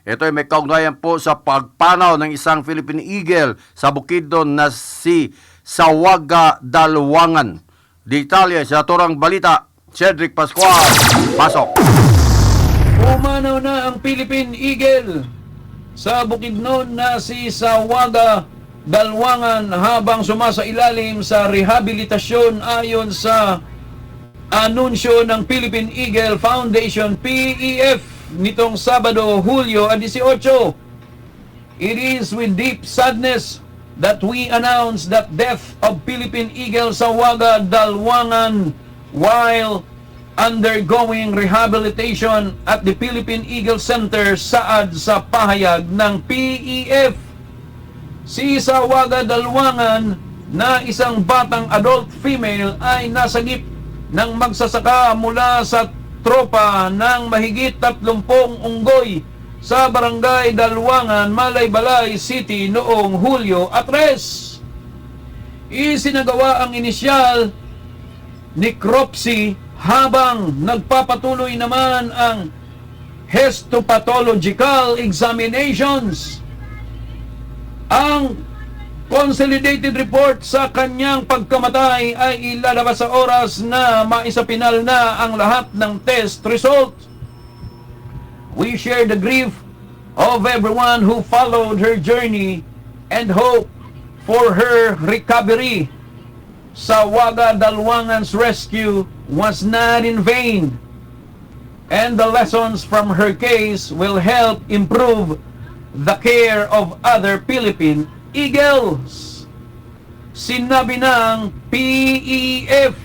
Ito ay may kaugnayan po sa pagpanaw ng isang Philippine Eagle sa Bukidnon na si Sawaga Dalwangan. Detalye sa Turang Balita, Cedric Pascual. Pasok. Pumanaw na ang Philippine Eagle sa Bukidnon na si Sawaga Dalwangan habang sumasailalim sa rehabilitasyon ayon sa anunsyo ng Philippine Eagle Foundation PEF nitong Sabado, Hulyo 18. It is with deep sadness that we announce that death of Philippine Eagle Sawaga Dalwangan while undergoing rehabilitation at the Philippine Eagle Center saad sa pahayag ng PEF. Si Sawaga Dalwangan na isang batang adult female ay nasagip ng magsasaka mula sa tropa ng mahigit 30 unggoy sa Barangay Dalwangan, Malaybalay City noong Hulyo 3. Isinagawa ang inisyal necropsy habang nagpapatuloy naman ang histopathological examinations. Ang consolidated report sa kanyang pagkamatay ay ilalabas sa oras na maisapinal na ang lahat ng test result. We share the grief of everyone who followed her journey and hope for her recovery. Sawaga Dalwangan's rescue was not in vain, and the lessons from her case will help improve the care of other Philippine Eagles. Sinabi ng PEF.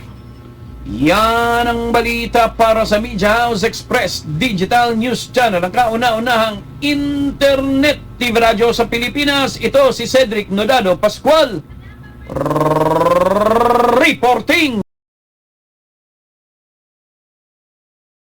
Yan ang balita para sa Media House Express Digital News Channel, ang kauna-unahang internet TV radio sa Pilipinas. Ito si Cedric Nodado Pascual reporting.